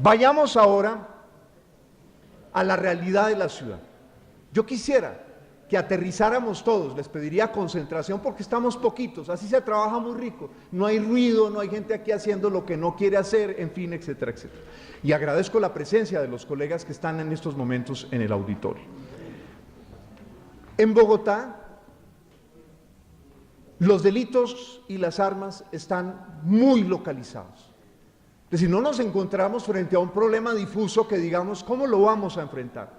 Vayamos ahora a la realidad de la ciudad. Yo quisiera que aterrizáramos todos, les pediría concentración porque estamos poquitos, así se trabaja muy rico, no hay ruido, no hay gente aquí haciendo lo que no quiere hacer, en fin, etcétera, etcétera. Y agradezco la presencia de los colegas que están en estos momentos en el auditorio. En Bogotá, los delitos y las armas están muy localizados. Es decir, no nos encontramos frente a un problema difuso que digamos, ¿cómo lo vamos a enfrentar?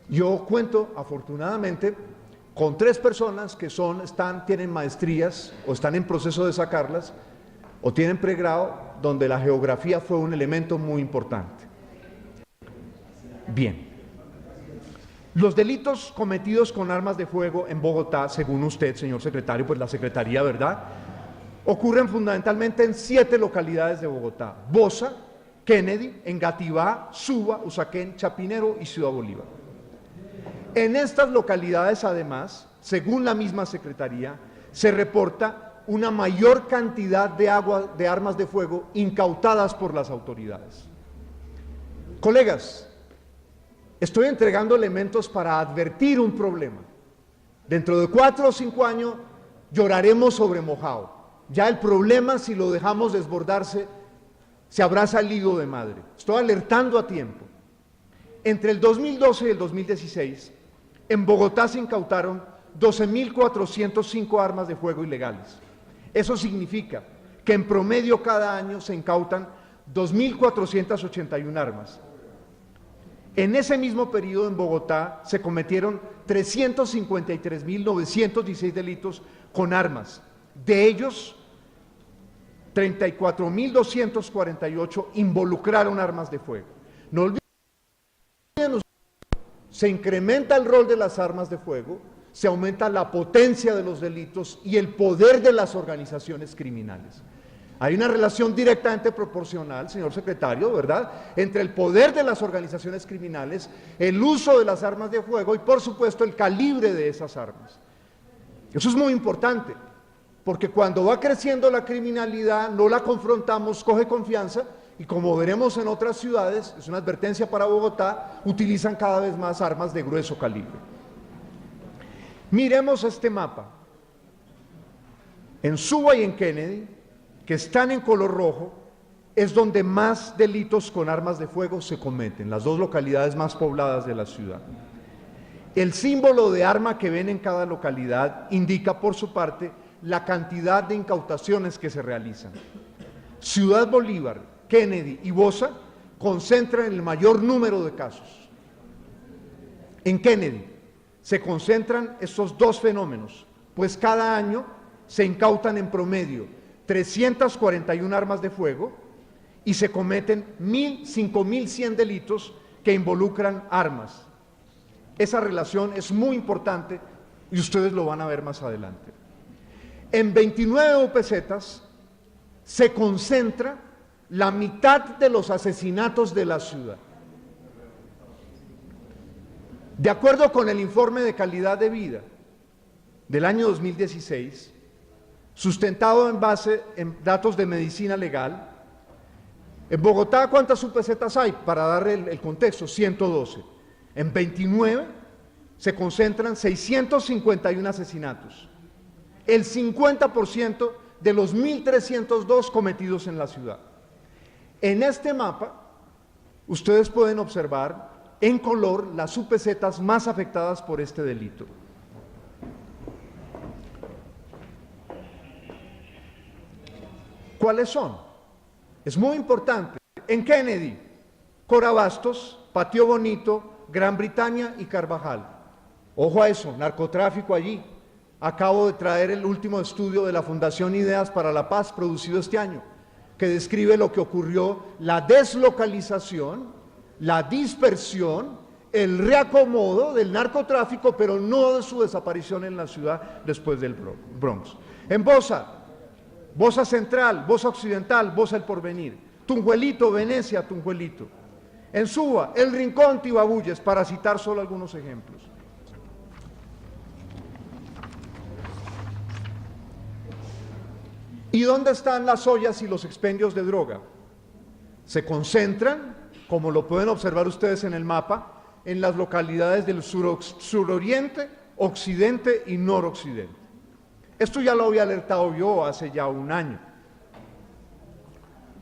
Yo cuento, afortunadamente, con 3 personas que tienen maestrías o están en proceso de sacarlas o tienen pregrado, donde la geografía fue un elemento muy importante. Bien. Los delitos cometidos con armas de fuego en Bogotá, según usted, señor secretario, pues la Secretaría, ¿verdad?, ocurren fundamentalmente en 7 localidades de Bogotá: Bosa, Kennedy, Engativá, Suba, Usaquén, Chapinero y Ciudad Bolívar. En estas localidades, además, según la misma Secretaría, se reporta una mayor cantidad de armas de fuego incautadas por las autoridades. Colegas, estoy entregando elementos para advertir un problema. Dentro de 4 o 5 años lloraremos sobre mojado. Ya el problema, si lo dejamos desbordarse, se habrá salido de madre. Estoy alertando a tiempo. Entre el 2012 y el 2016, en Bogotá se incautaron 12.405 armas de fuego ilegales. Eso significa que en promedio cada año se incautan 2.481 armas. En ese mismo periodo en Bogotá se cometieron 353.916 delitos con armas. De ellos, 34.248 involucraron armas de fuego. No olviden, se incrementa el rol de las armas de fuego, se aumenta la potencia de los delitos y el poder de las organizaciones criminales. Hay una relación directamente proporcional, señor secretario, ¿verdad?, entre el poder de las organizaciones criminales, el uso de las armas de fuego y, por supuesto, el calibre de esas armas. Eso es muy importante, porque cuando va creciendo la criminalidad, no la confrontamos, coge confianza, y como veremos en otras ciudades, es una advertencia para Bogotá, utilizan cada vez más armas de grueso calibre. Miremos este mapa. En Suba y en Kennedy, que están en color rojo, es donde más delitos con armas de fuego se cometen, las 2 localidades más pobladas de la ciudad. El símbolo de arma que ven en cada localidad indica, por su parte, la cantidad de incautaciones que se realizan. Ciudad Bolívar, Kennedy y Bosa concentran el mayor número de casos. En Kennedy se concentran estos 2 fenómenos, pues cada año se incautan en promedio 341 armas de fuego y se cometen 5.100 delitos que involucran armas. Esa relación es muy importante y ustedes lo van a ver más adelante. En 29 OPZs se concentra la mitad de los asesinatos de la ciudad. De acuerdo con el informe de calidad de vida del año 2016, sustentado en base en datos de medicina legal, en Bogotá, ¿cuántas UPZs hay? Para darle el contexto, 112. En 29 se concentran 651 asesinatos, el 50% de los 1.302 cometidos en la ciudad. En este mapa, ustedes pueden observar en color las UPZs más afectadas por este delito. ¿Cuáles son? Es muy importante. En Kennedy, Corabastos, Patio Bonito, Gran Bretaña y Carvajal. Ojo a eso, narcotráfico allí. Acabo de traer el último estudio de la Fundación Ideas para la Paz, producido este año, que describe lo que ocurrió, la deslocalización, la dispersión, el reacomodo del narcotráfico, pero no de su desaparición en la ciudad después del Bronx. En Bosa, Bosa Central, Bosa Occidental, Bosa El Porvenir, Tunjuelito, Venecia, Tunjuelito. En Suba, El Rincón, Tibabuyes, para citar solo algunos ejemplos. ¿Y dónde están las ollas y los expendios de droga? Se concentran, como lo pueden observar ustedes en el mapa, en las localidades del suroriente, occidente y noroccidente. Esto ya lo había alertado yo hace ya un año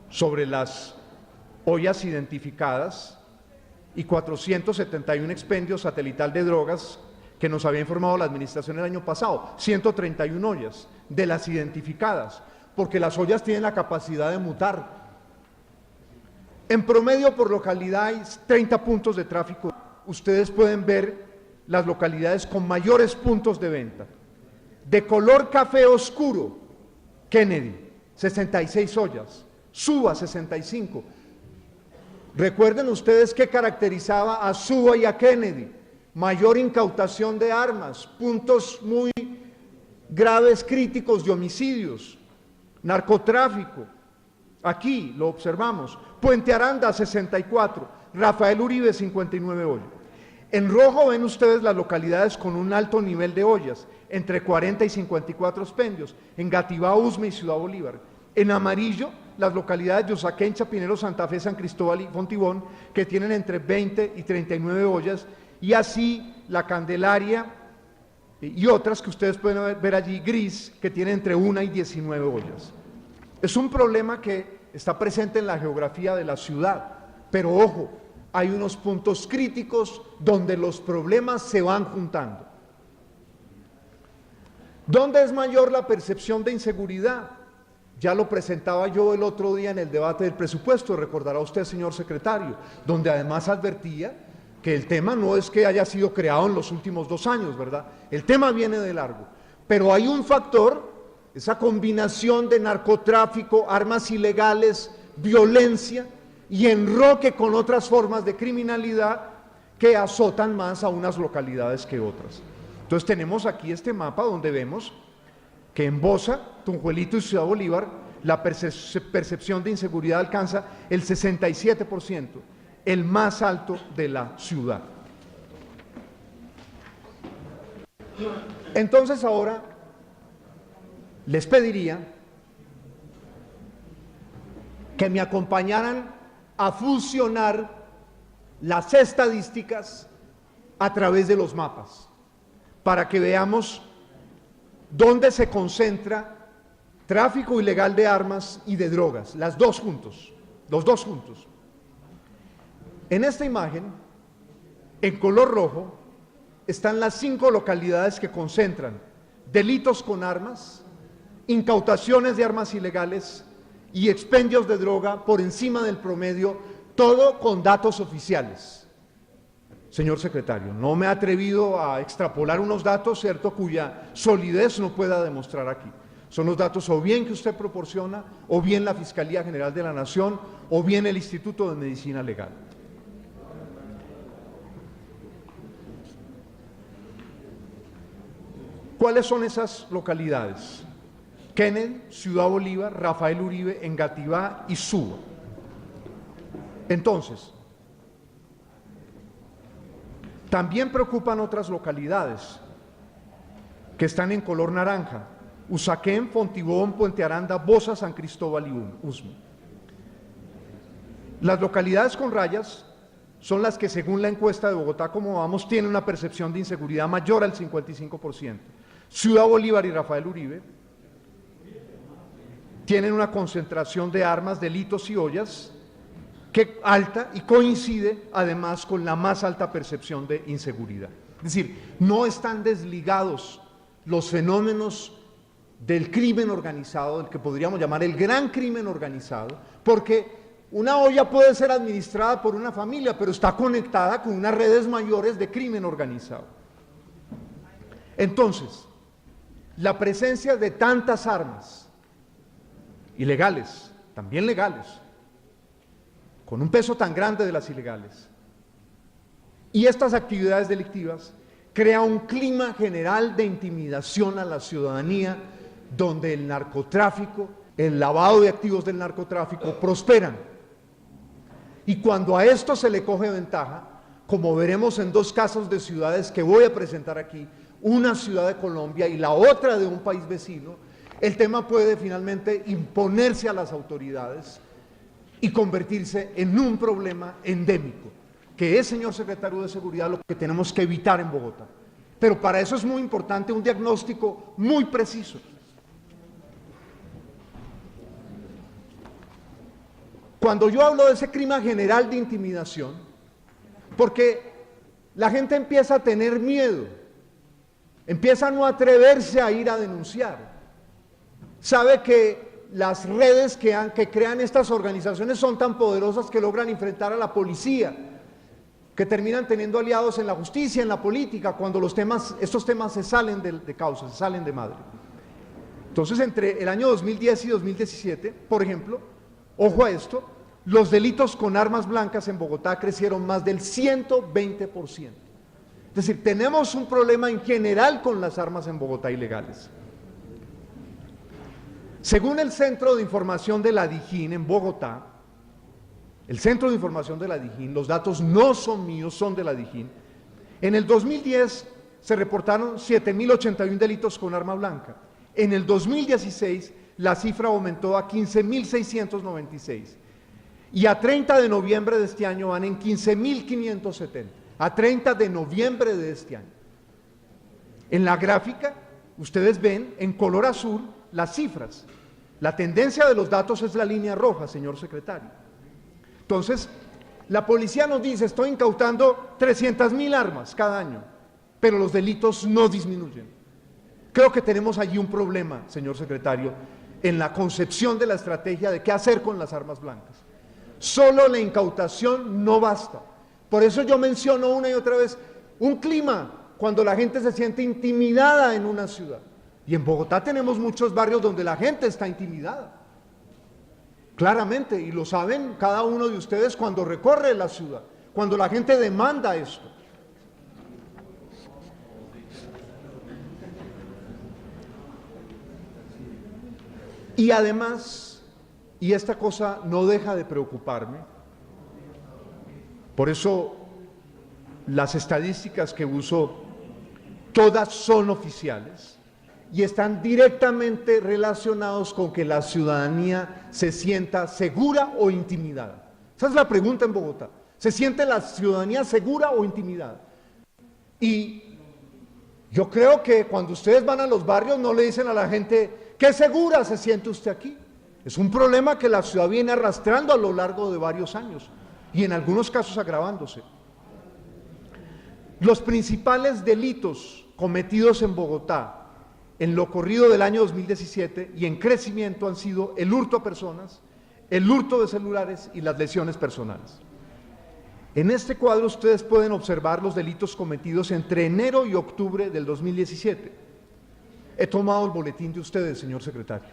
sobre las ollas identificadas y 471 expendios satelital de drogas que nos había informado la administración el año pasado, 131 ollas de las identificadas, porque las ollas tienen la capacidad de mutar. En promedio por localidad hay 30 puntos de tráfico. Ustedes pueden ver las localidades con mayores puntos de venta. De color café oscuro, Kennedy, 66 ollas, Suba, 65. Recuerden ustedes qué caracterizaba a Suba y a Kennedy: mayor incautación de armas, puntos muy graves, críticos de homicidios, narcotráfico. Aquí lo observamos. Puente Aranda, 64, Rafael Uribe, 59 ollas. En rojo ven ustedes las localidades con un alto nivel de ollas, entre 40 y 54 expendios, Engativá, Usme y Ciudad Bolívar. En amarillo, las localidades de Usaquén, Chapinero, Santa Fe, San Cristóbal y Fontibón, que tienen entre 20 y 39 ollas, y así la Candelaria y otras que ustedes pueden ver allí, gris, que tienen entre 1 y 19 ollas. Es un problema que está presente en la geografía de la ciudad, pero ojo, hay unos puntos críticos donde los problemas se van juntando. ¿Dónde es mayor la percepción de inseguridad? Ya lo presentaba yo el otro día en el debate del presupuesto, recordará usted, señor secretario, donde además advertía que el tema no es que haya sido creado en los últimos 2 años, ¿verdad? El tema viene de largo, pero hay un factor, esa combinación de narcotráfico, armas ilegales, violencia y enroque con otras formas de criminalidad que azotan más a unas localidades que otras. Entonces tenemos aquí este mapa donde vemos que en Bosa, Tunjuelito y Ciudad Bolívar la percepción de inseguridad alcanza el 67%, el más alto de la ciudad. Entonces ahora les pediría que me acompañaran a fusionar las estadísticas a través de los mapas, para que veamos dónde se concentra tráfico ilegal de armas y de drogas, los dos juntos. En esta imagen, en color rojo, están las 5 localidades que concentran delitos con armas, incautaciones de armas ilegales y expendios de droga por encima del promedio, todo con datos oficiales. Señor secretario, no me he atrevido a extrapolar unos datos, ¿cierto?, cuya solidez no pueda demostrar aquí. Son los datos o bien que usted proporciona, o bien la Fiscalía General de la Nación, o bien el Instituto de Medicina Legal. ¿Cuáles son esas localidades? Kennedy, Ciudad Bolívar, Rafael Uribe, Engativá y Suba. Entonces, también preocupan otras localidades que están en color naranja: Usaquén, Fontibón, Puente Aranda, Bosa, San Cristóbal y Usme. Las localidades con rayas son las que, según la encuesta de Bogotá Cómo Vamos, tienen una percepción de inseguridad mayor al 55%. Ciudad Bolívar y Rafael Uribe tienen una concentración de armas, delitos y ollas que alta y coincide además con la más alta percepción de inseguridad. Es decir, no están desligados los fenómenos del crimen organizado, del que podríamos llamar el gran crimen organizado, porque una olla puede ser administrada por una familia, pero está conectada con unas redes mayores de crimen organizado. Entonces, la presencia de tantas armas, ilegales, también legales, con un peso tan grande de las ilegales, y estas actividades delictivas, crea un clima general de intimidación a la ciudadanía, donde el narcotráfico, el lavado de activos del narcotráfico prosperan. Y cuando a esto se le coge ventaja, como veremos en 2 casos de ciudades que voy a presentar aquí, una ciudad de Colombia y la otra de un país vecino, el tema puede finalmente imponerse a las autoridades y convertirse en un problema endémico, que es, señor secretario de Seguridad, lo que tenemos que evitar en Bogotá. Pero para eso es muy importante un diagnóstico muy preciso. Cuando yo hablo de ese clima general de intimidación, porque la gente empieza a tener miedo, empieza a no atreverse a ir a denunciar, sabe que las redes que crean estas organizaciones son tan poderosas que logran enfrentar a la policía, que terminan teniendo aliados en la justicia, en la política, cuando estos temas se salen de causa, se salen de madre. Entonces, entre el año 2010 y 2017, por ejemplo, ojo a esto, los delitos con armas blancas en Bogotá crecieron más del 120%. Es decir, tenemos un problema en general con las armas en Bogotá ilegales. Según el Centro de Información de la DIJÍN en Bogotá, el Centro de Información de la DIJÍN, los datos no son míos, son de la DIJÍN, en el 2010 se reportaron 7.081 delitos con arma blanca. En el 2016 la cifra aumentó a 15.696 y a 30 de noviembre de este año van en 15.570, a 30 de noviembre de este año. En la gráfica ustedes ven en color azul las cifras. La tendencia de los datos es la línea roja, señor secretario. Entonces, la policía nos dice, estoy incautando 300.000 armas cada año, pero los delitos no disminuyen. Creo que tenemos allí un problema, señor secretario, en la concepción de la estrategia de qué hacer con las armas blancas. Solo la incautación no basta. Por eso yo menciono una y otra vez un clima cuando la gente se siente intimidada en una ciudad. Y en Bogotá tenemos muchos barrios donde la gente está intimidada. Claramente, y lo saben cada uno de ustedes cuando recorre la ciudad, cuando la gente demanda esto. Y además, y esta cosa no deja de preocuparme, por eso las estadísticas que uso, todas son oficiales y están directamente relacionados con que la ciudadanía se sienta segura o intimidada. Esa es la pregunta en Bogotá. ¿Se siente la ciudadanía segura o intimidada? Y yo creo que cuando ustedes van a los barrios no le dicen a la gente, ¿qué segura se siente usted aquí? Es un problema que la ciudad viene arrastrando a lo largo de varios años y en algunos casos agravándose. Los principales delitos cometidos en Bogotá en lo corrido del año 2017 y en crecimiento han sido el hurto a personas, el hurto de celulares y las lesiones personales. En este cuadro ustedes pueden observar los delitos cometidos entre enero y octubre del 2017. He tomado el boletín de ustedes, señor secretario,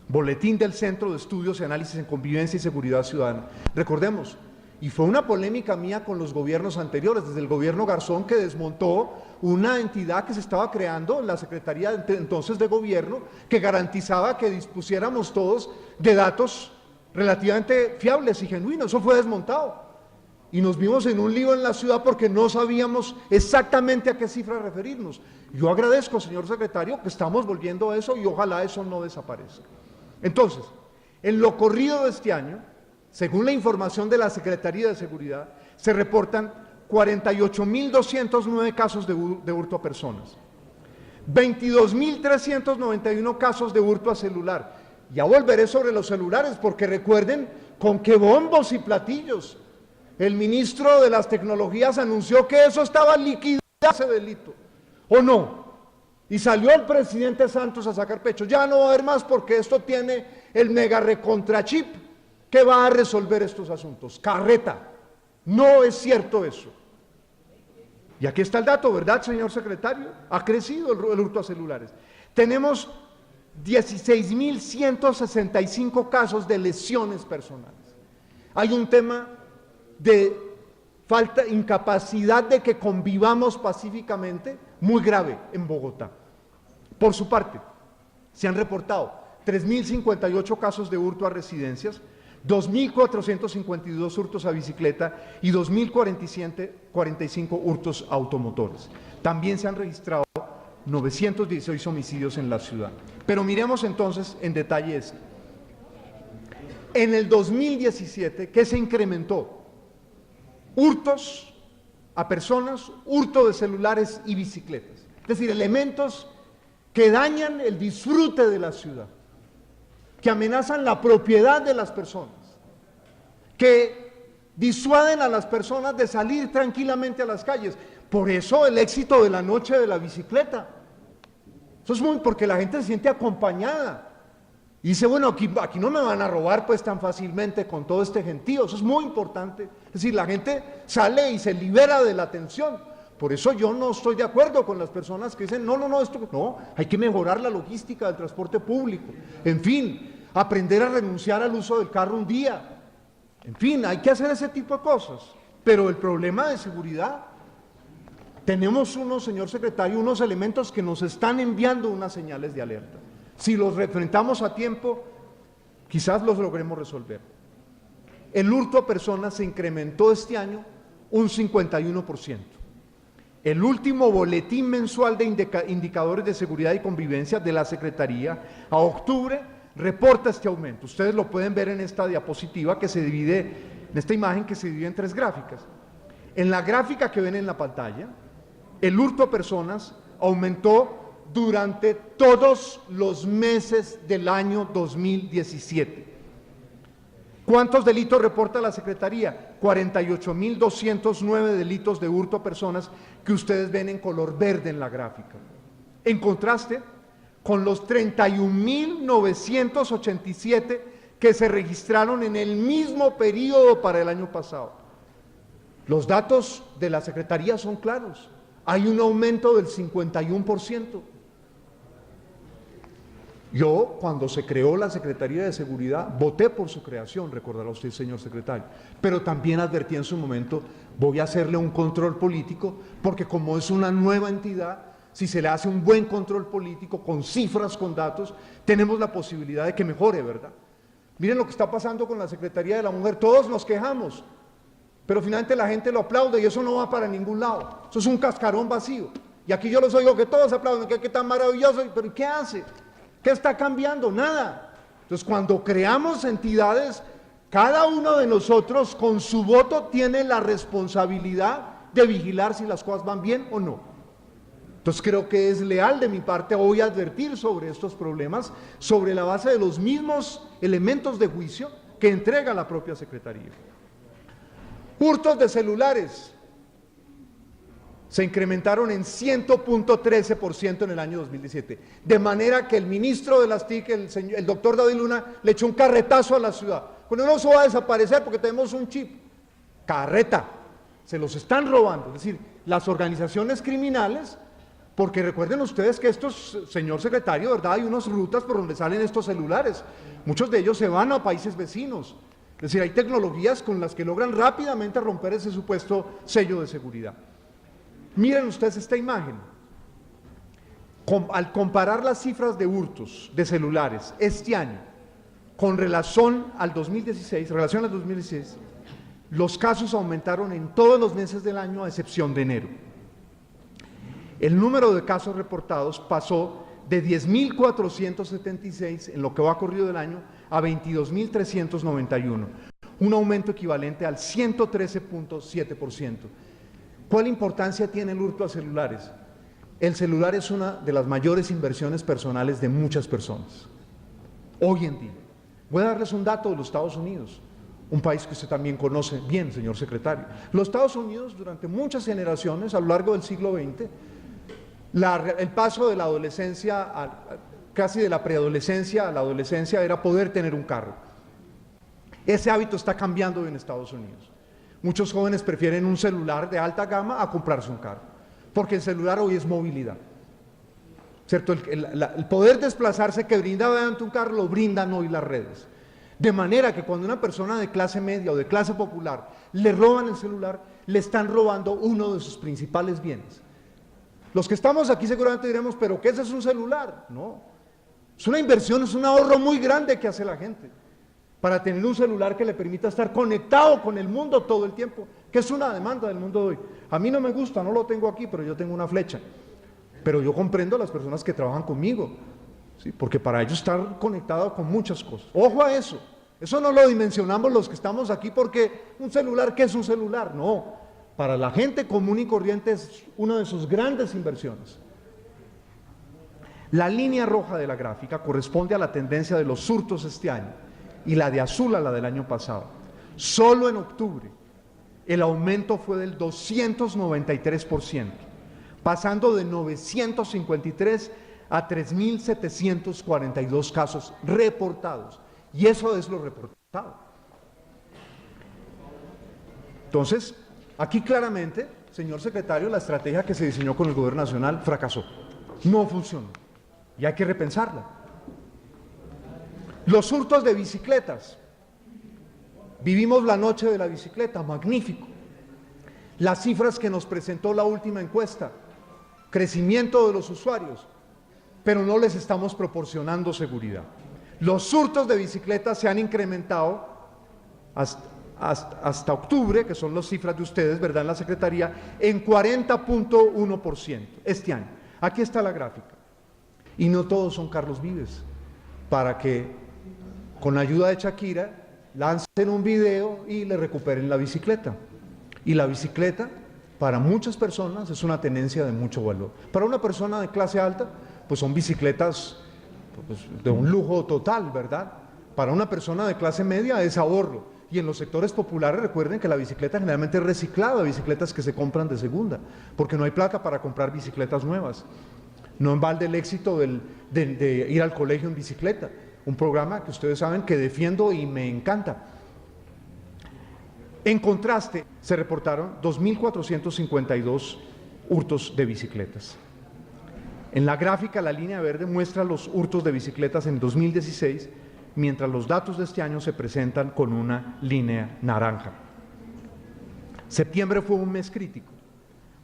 boletín del Centro de Estudios y Análisis en Convivencia y Seguridad Ciudadana. Recordemos, y fue una polémica mía con los gobiernos anteriores, desde el gobierno Garzón, que desmontó una entidad que se estaba creando en la Secretaría entonces de Gobierno, que garantizaba que dispusiéramos todos de datos relativamente fiables y genuinos. Eso fue desmontado. Y nos vimos en un lío en la ciudad porque no sabíamos exactamente a qué cifra referirnos. Yo agradezco, señor secretario, que estamos volviendo a eso y ojalá eso no desaparezca. Entonces, en lo corrido de este año, según la información de la Secretaría de Seguridad, se reportan 48.209 casos de hurto a personas, 22.391 casos de hurto a celular. Ya volveré sobre los celulares porque recuerden con qué bombos y platillos el ministro de las tecnologías anunció que eso estaba liquidado, ese delito, ¿o no? Y salió el presidente Santos a sacar pecho, ya no va a haber más porque esto tiene el mega recontrachip que va a resolver estos asuntos. Carreta, no es cierto eso. Y aquí está el dato, ¿verdad, señor secretario? Ha crecido el hurto a celulares. Tenemos 16.165 casos de lesiones personales. Hay un tema de incapacidad de que convivamos pacíficamente muy grave en Bogotá. Por su parte, se han reportado 3.058 casos de hurto a residencias, 2.452 hurtos a bicicleta y 2.045 hurtos a automotores. También se han registrado 916 homicidios en la ciudad. Pero miremos entonces en detalle esto. En el 2017, ¿qué se incrementó? Hurtos a personas, hurto de celulares y bicicletas. Es decir, elementos que dañan el disfrute de la ciudad, que amenazan la propiedad de las personas, que disuaden a las personas de salir tranquilamente a las calles. Por eso el éxito de la noche de la bicicleta. Eso es muy porque la gente se siente acompañada. Y dice, bueno, aquí no me van a robar pues tan fácilmente con todo este gentío. Eso es muy importante. Es decir, la gente sale y se libera de la tensión. Por eso yo no estoy de acuerdo con las personas que dicen, no, hay que mejorar la logística del transporte público. En fin, aprender a renunciar al uso del carro un día. En fin, hay que hacer ese tipo de cosas. Pero el problema de seguridad, tenemos señor secretario, unos elementos que nos están enviando unas señales de alerta. Si los enfrentamos a tiempo, quizás los logremos resolver. El hurto a personas se incrementó este año un 51%. El último boletín mensual de indicadores de seguridad y convivencia de la Secretaría a octubre reporta este aumento. Ustedes lo pueden ver en esta diapositiva que se divide, en esta imagen que se divide en tres gráficas. En la gráfica que ven en la pantalla, el hurto a personas aumentó durante todos los meses del año 2017. ¿Cuántos delitos reporta la Secretaría? 48.209 delitos de hurto a personas que ustedes ven en color verde en la gráfica. En contraste con los 31.987 que se registraron en el mismo periodo para el año pasado. Los datos de la Secretaría son claros. Hay un aumento del 51%. Yo, cuando se creó la Secretaría de Seguridad, voté por su creación, recordará usted, señor secretario, pero también advertí en su momento, voy a hacerle un control político, porque como es una nueva entidad, si se le hace un buen control político, con cifras, con datos, tenemos la posibilidad de que mejore, ¿verdad? Miren lo que está pasando con la Secretaría de la Mujer, todos nos quejamos, pero finalmente la gente lo aplaude y eso no va para ningún lado, eso es un cascarón vacío, y aquí yo los oigo que todos aplauden, que tan maravilloso, pero ¿qué hace? ¿Qué está cambiando? Nada. Entonces, cuando creamos entidades, cada uno de nosotros con su voto tiene la responsabilidad de vigilar si las cosas van bien o no. Entonces, creo que es leal de mi parte hoy advertir sobre estos problemas, sobre la base de los mismos elementos de juicio que entrega la propia Secretaría. Hurtos de celulares se incrementaron en 100.13% en el año 2017, de manera que el ministro de las TIC, el doctor David Luna, le echó un carretazo a la ciudad. Bueno, no se va a desaparecer porque tenemos un chip. Carreta, se los están robando, es decir, las organizaciones criminales, porque recuerden ustedes que estos, señor secretario, ¿verdad? Hay unas rutas por donde salen estos celulares, muchos de ellos se van a países vecinos, es decir, hay tecnologías con las que logran rápidamente romper ese supuesto sello de seguridad. Miren ustedes esta imagen. Al comparar las cifras de hurtos de celulares este año con relación al 2016, los casos aumentaron en todos los meses del año a excepción de enero. El número de casos reportados pasó de 10.476 en lo que va corrido del año a 22.391, un aumento equivalente al 113.7%. ¿Cuál importancia tiene el hurto a celulares? El celular es una de las mayores inversiones personales de muchas personas, hoy en día. Voy a darles un dato de los Estados Unidos, un país que usted también conoce bien, señor secretario. Los Estados Unidos, durante muchas generaciones, a lo largo del siglo XX, el paso de la adolescencia, casi de la preadolescencia a la adolescencia, era poder tener un carro. Ese hábito está cambiando en Estados Unidos. Muchos jóvenes prefieren un celular de alta gama a comprarse un carro, porque el celular hoy es movilidad, ¿cierto? El poder desplazarse que brindaba antes un carro lo brindan hoy las redes. De manera que cuando una persona de clase media o de clase popular le roban el celular, le están robando uno de sus principales bienes. Los que estamos aquí seguramente diremos, pero ¿qué es un celular? No, es una inversión, es un ahorro muy grande que hace la gente para tener un celular que le permita estar conectado con el mundo todo el tiempo, que es una demanda del mundo de hoy. A mí no me gusta, no lo tengo aquí, pero yo tengo una flecha. Pero yo comprendo a las personas que trabajan conmigo, ¿sí? Porque para ellos estar conectado con muchas cosas. Ojo a eso, Eso no lo dimensionamos los que estamos aquí porque un celular, ¿qué es un celular? No, para la gente común y corriente es una de sus grandes inversiones. La línea roja de la gráfica corresponde a la tendencia de los hurtos este año y la de azul a la del año pasado. Solo en octubre el aumento fue del 293%, pasando de 953 a 3.742 casos reportados. Y eso es lo reportado. Entonces, aquí claramente, señor secretario, la estrategia que se diseñó con el gobierno nacional fracasó. No funcionó. Y hay que repensarla. Los hurtos de bicicletas. Vivimos la noche de la bicicleta, magnífico. Las cifras que nos presentó la última encuesta, crecimiento de los usuarios, pero no les estamos proporcionando seguridad. Los hurtos de bicicletas se han incrementado hasta octubre, que son las cifras de ustedes, ¿verdad?, en la Secretaría, en 40.1% este año. Aquí está la gráfica. Y no todos son Carlos Vives, para que con ayuda de Shakira lancen un video y le recuperen la bicicleta. Y la bicicleta, para muchas personas, es una tenencia de mucho valor. Para una persona de clase alta, pues son bicicletas de un lujo total, ¿verdad? Para una persona de clase media es ahorro. Y en los sectores populares recuerden que la bicicleta generalmente es reciclada, bicicletas que se compran de segunda, porque no hay plata para comprar bicicletas nuevas. No en balde el éxito de ir al colegio en bicicleta, un programa que ustedes saben que defiendo y me encanta. En contraste, se reportaron 2.452 hurtos de bicicletas. En la gráfica, la línea verde muestra los hurtos de bicicletas en 2016, mientras los datos de este año se presentan con una línea naranja. Septiembre fue un mes crítico,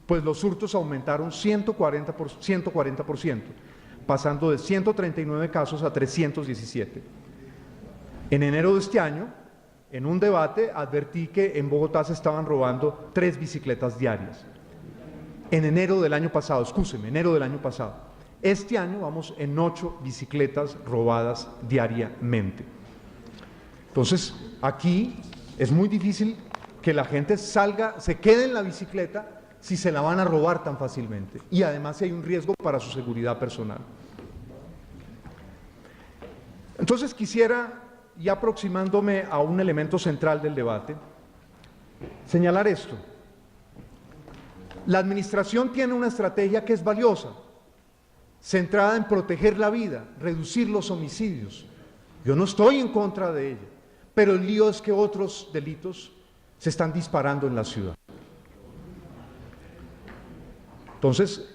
pues los hurtos aumentaron 140%, pasando de 139 casos a 317. En enero de este año, en un debate, advertí que en Bogotá se estaban robando 3 bicicletas diarias. En enero del año pasado, enero del año pasado. Este año vamos en 8 bicicletas robadas diariamente. Entonces, aquí es muy difícil que la gente salga, se quede en la bicicleta si se la van a robar tan fácilmente. Y además hay un riesgo para su seguridad personal. Entonces quisiera, y aproximándome a un elemento central del debate, señalar esto. La administración tiene una estrategia que es valiosa, centrada en proteger la vida, reducir los homicidios. Yo no estoy en contra de ella, pero el lío es que otros delitos se están disparando en la ciudad. Entonces,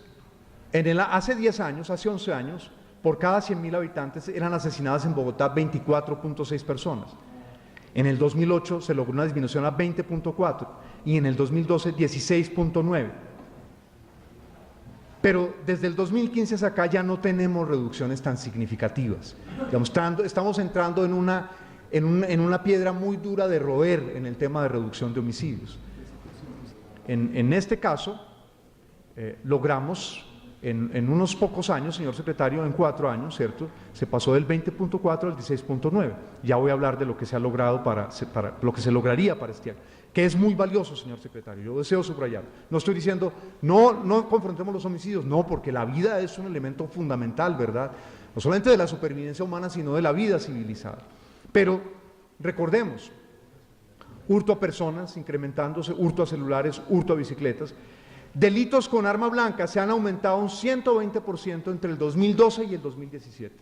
hace 10 años, hace 11 años, por cada 100.000 habitantes eran asesinadas en Bogotá 24.6 personas. En el 2008 se logró una disminución a 20.4 y en el 2012 16.9. Pero desde el 2015 hacia acá ya no tenemos reducciones tan significativas. Estamos entrando en una piedra muy dura de roer en el tema de reducción de homicidios. En este caso, logramos en unos pocos años, señor secretario, en 4 años, ¿cierto? Se pasó del 20.4 al 16.9. Ya voy a hablar de lo que se ha logrado para lo que se lograría para este año, que es muy valioso, señor secretario. Yo deseo subrayar. No estoy diciendo, no confrontemos los homicidios, no, porque la vida es un elemento fundamental, ¿verdad? No solamente de la supervivencia humana, sino de la vida civilizada. Pero recordemos, hurto a personas incrementándose, hurto a celulares, hurto a bicicletas. Delitos con arma blanca se han aumentado un 120% entre el 2012 y el 2017.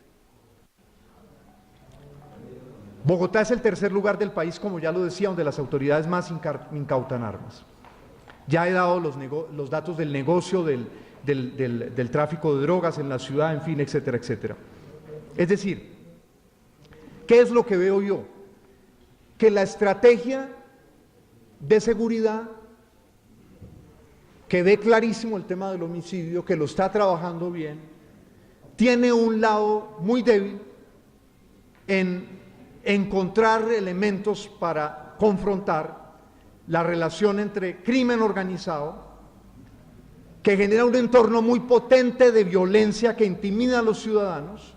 Bogotá es el tercer lugar del país, como ya lo decía, donde las autoridades más incautan armas. Ya he dado los datos del negocio, del tráfico de drogas en la ciudad, en fin, etcétera, etcétera. Es decir, ¿qué es lo que veo yo? Que la estrategia de seguridad, que ve clarísimo el tema del homicidio, que lo está trabajando bien, tiene un lado muy débil en encontrar elementos para confrontar la relación entre crimen organizado, que genera un entorno muy potente de violencia que intimida a los ciudadanos,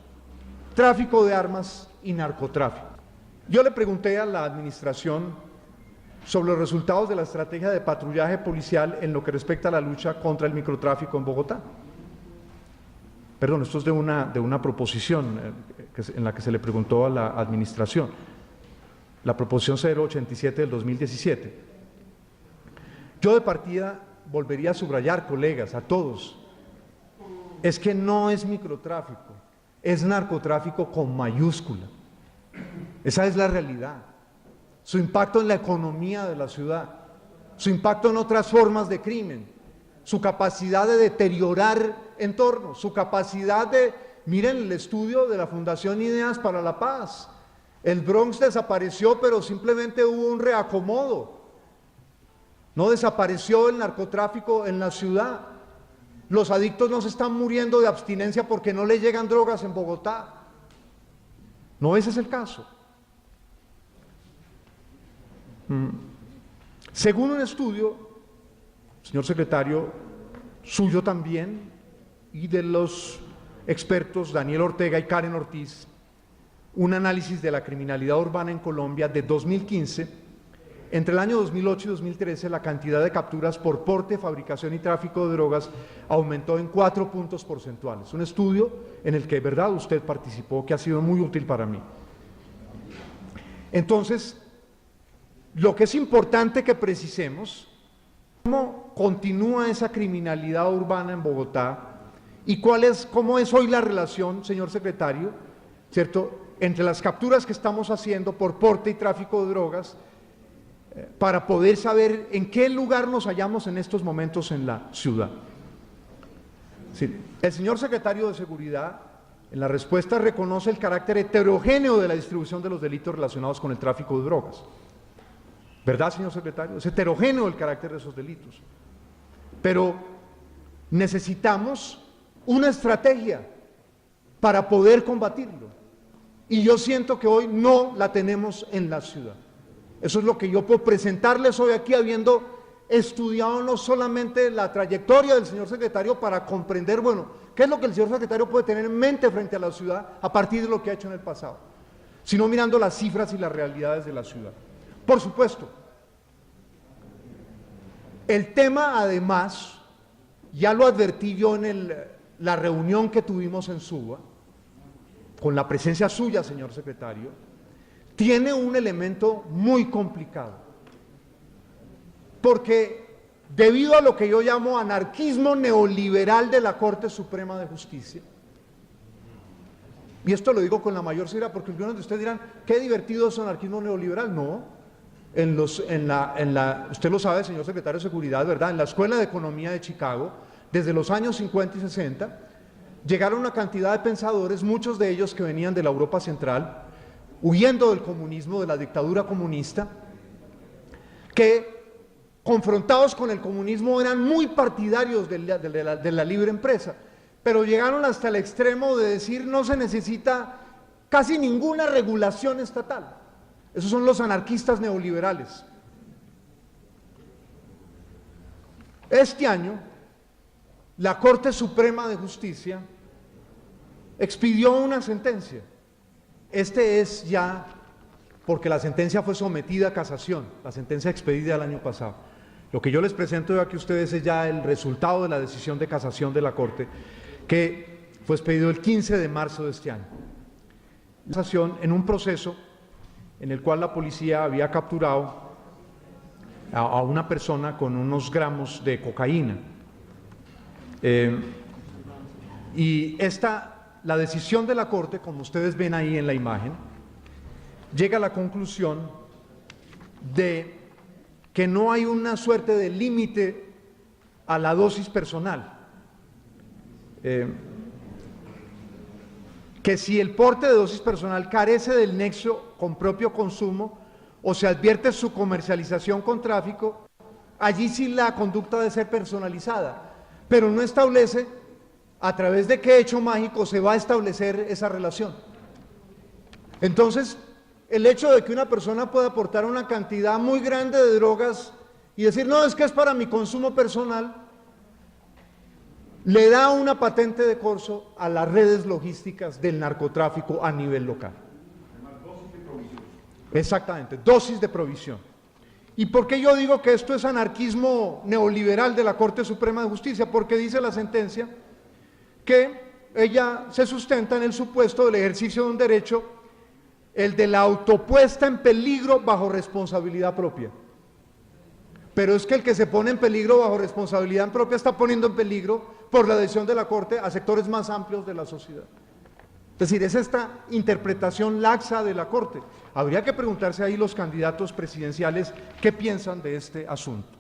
tráfico de armas y narcotráfico. Yo le pregunté a la administración sobre los resultados de la estrategia de patrullaje policial en lo que respecta a la lucha contra el microtráfico en Bogotá. Perdón, esto es de una proposición en la que se le preguntó a la administración, la proposición 087 del 2017. Yo de partida volvería a subrayar, colegas, a todos, es que no es microtráfico, es narcotráfico con mayúscula. Esa es la realidad. Su impacto en la economía de la ciudad, su impacto en otras formas de crimen, su capacidad de deteriorar entornos, su capacidad de, miren el estudio de la Fundación Ideas para la Paz, el Bronx desapareció, pero simplemente hubo un reacomodo, no desapareció el narcotráfico en la ciudad, los adictos no se están muriendo de abstinencia porque no le llegan drogas en Bogotá, no, ese es el caso. Según un estudio, señor secretario, suyo también, y de los expertos Daniel Ortega y Karen Ortiz, un análisis de la criminalidad urbana en Colombia de 2015, entre el año 2008 y 2013 la cantidad de capturas por porte, fabricación y tráfico de drogas aumentó en 4 puntos porcentuales. Un estudio en el que, de verdad, usted participó, que ha sido muy útil para mí. Entonces, lo que es importante que precisemos, cómo continúa esa criminalidad urbana en Bogotá y cómo es hoy la relación, señor secretario, ¿cierto?, entre las capturas que estamos haciendo por porte y tráfico de drogas, para poder saber en qué lugar nos hallamos en estos momentos en la ciudad. Sí, el señor secretario de Seguridad, en la respuesta, reconoce el carácter heterogéneo de la distribución de los delitos relacionados con el tráfico de drogas. ¿Verdad, señor secretario? Es heterogéneo el carácter de esos delitos. Pero necesitamos una estrategia para poder combatirlo. Y yo siento que hoy no la tenemos en la ciudad. Eso es lo que yo puedo presentarles hoy aquí, habiendo estudiado no solamente la trayectoria del señor secretario para comprender, bueno, qué es lo que el señor secretario puede tener en mente frente a la ciudad a partir de lo que ha hecho en el pasado, sino mirando las cifras y las realidades de la ciudad. Por supuesto, el tema además, ya lo advertí yo en la reunión que tuvimos en Suba, con la presencia suya, señor secretario, tiene un elemento muy complicado, porque debido a lo que yo llamo anarquismo neoliberal de la Corte Suprema de Justicia, y esto lo digo con la mayor seriedad, porque algunos de ustedes dirán, qué divertido es anarquismo neoliberal. No, usted lo sabe, señor secretario de Seguridad, ¿verdad? En la Escuela de Economía de Chicago, desde los años 50 y 60, llegaron una cantidad de pensadores, muchos de ellos que venían de la Europa Central, huyendo del comunismo, de la dictadura comunista, que confrontados con el comunismo eran muy partidarios de la libre empresa, pero llegaron hasta el extremo de decir no se necesita casi ninguna regulación estatal. Esos son los anarquistas neoliberales. Este año, la Corte Suprema de Justicia expidió una sentencia. Este es ya, porque la sentencia fue sometida a casación, la sentencia expedida el año pasado. Lo que yo les presento aquí a ustedes es ya el resultado de la decisión de casación de la Corte, que fue expedido el 15 de marzo de este año. Casación en un proceso en el cual la policía había capturado a una persona con unos gramos de cocaína. Y la decisión de la Corte, como ustedes ven ahí en la imagen, llega a la conclusión de que no hay una suerte de límite a la dosis personal. Que si el porte de dosis personal carece del nexo con propio consumo o se advierte su comercialización con tráfico, allí sí la conducta debe ser personalizada, pero no establece a través de qué hecho mágico se va a establecer esa relación. Entonces, el hecho de que una persona pueda aportar una cantidad muy grande de drogas y decir, no, es que es para mi consumo personal, le da una patente de corso a las redes logísticas del narcotráfico a nivel local. Exactamente, dosis de provisión. ¿Y por qué yo digo que esto es anarquismo neoliberal de la Corte Suprema de Justicia? Porque dice la sentencia que ella se sustenta en el supuesto del ejercicio de un derecho, el de la autopuesta en peligro bajo responsabilidad propia. Pero es que el que se pone en peligro bajo responsabilidad propia está poniendo en peligro, por la decisión de la Corte, a sectores más amplios de la sociedad. Es decir, es esta interpretación laxa de la Corte. Habría que preguntarse ahí los candidatos presidenciales qué piensan de este asunto.